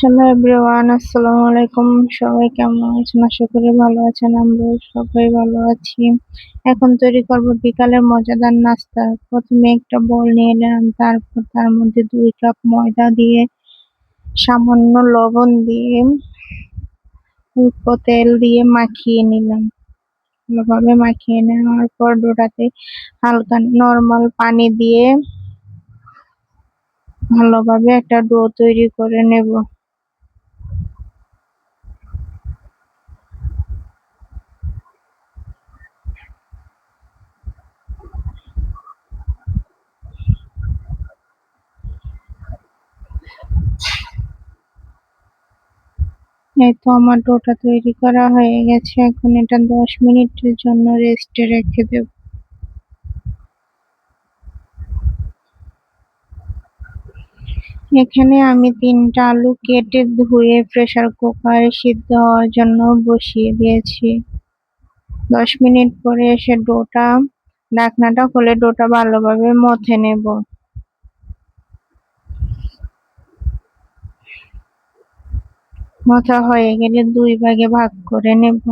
Hello everyone, আসসালামু আলাইকুম। সবাই কেমন আছেন? আশা করি ভালো আছেন। আমরা সবাই ভালো আছি। এখন তৈরি করব বিকালের মজাদার নাস্তা। প্রথমে একটা বোল নিয়ে নিলাম, তারপর তার মধ্যে 2 কাপ ময়দা দিয়ে সামান্য লবণ দিয়ে অল্প তেল দিয়ে মাখিয়ে নিলাম। ভালোভাবে মাখিয়ে নেওয়ার পর ডোটাতে হালকা নর্মাল পানি দিয়ে ভালোভাবে একটা ডো তৈরি করে নেব। এই তো আমার ডোটা তৈরি করা হয়ে গেছে। এখন এটা 10 মিনিটের জন্য রেস্টে রেখে দেব। এখানে আমি 3টা আলু কেটে ধুয়ে প্রেসার কুকারে সিদ্ধ হওয়ার জন্য বসিয়ে দিয়েছি। 10 মিনিট পরে এসে ঢাকনাটা খুলে ডোটা ভালোভাবে মথে নেব। মথা হয়ে গেলে 2 ভাগে ভাগ করে নেব।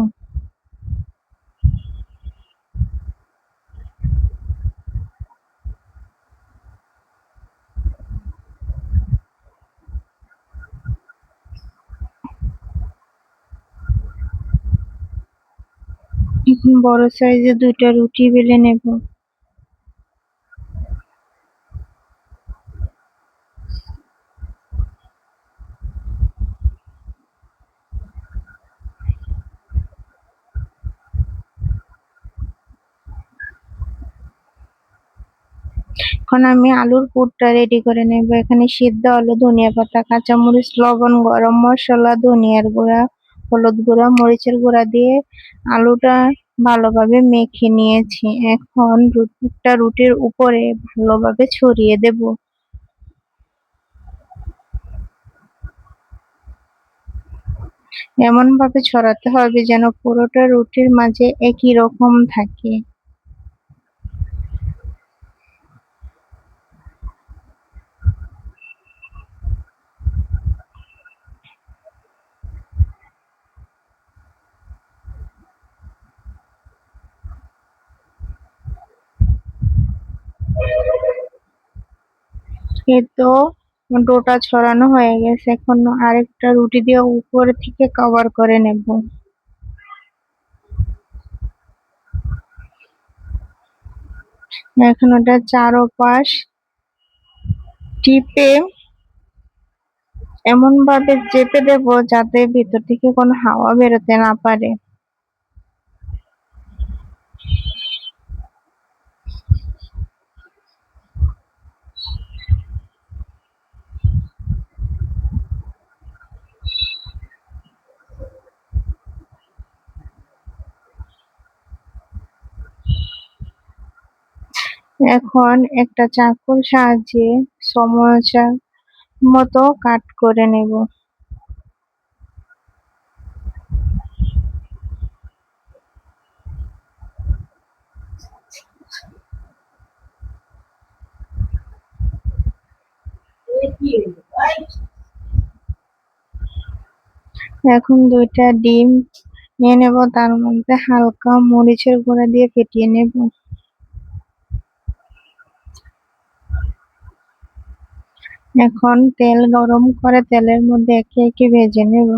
এখন বড় সাইজের 2টা রুটি বেলে নেব। এখন আমি আলুর পুরটা রেডি করে নেব। এখানে সিদ্ধ আলু, ধনিয়া পাতা, কাঁচামরিচ, লবণ, গরম মশলা, ধনিয়ার গুঁড়া, হলুদ গুঁড়া, মরিচের গুঁড়া দিয়ে আলুটা ভালোভাবে মেখে নিয়েছি। এখন রুটির উপরে ভালোভাবে ছড়িয়ে দেব। এমন ভাবে ছড়াতে হবে যেন পুরোটা রুটির মাঝে একই রকম থাকে। এই তো ডোটা ছড়ানো হয়ে গেছে। এখন আরেকটা রুটি দিয়ে উপর থেকে কভার করে নেব। এখন ওটা চারপাশ টিপে এমন ভাবে চেপে দেব যাতে ভিতর থেকে কোনো হাওয়া বেরোতে না পারে। এখন একটা চাকুর সাহায্যে সমোসা মতো কাট করে নেব। এখন 2টা ডিম নিয়ে নেব, তার মধ্যে হালকা মরিচের গুঁড়া দিয়ে ফেটিয়ে নেব। এখন তেল গরম করে তেলের মধ্যে একে একে ভেজে নেব।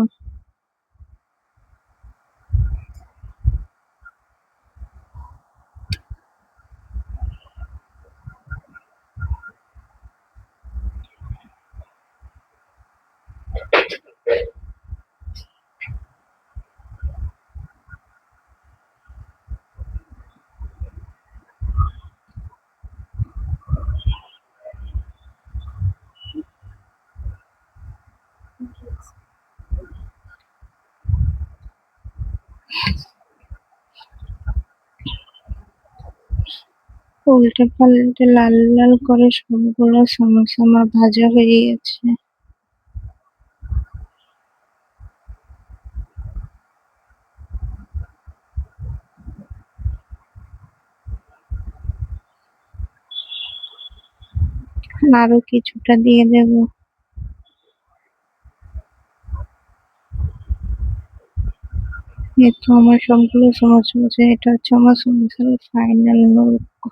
উল্টে পাল্টে লাল লাল করে সবগুলো সমোসা আমার ভাজা হয়ে গেছে। আরো কিছুটা দিয়ে দেব। এই তো আমার সবগুলো সমস্যা হচ্ছে। এটা হচ্ছে আমার সংসারের ফাইনাল লুক।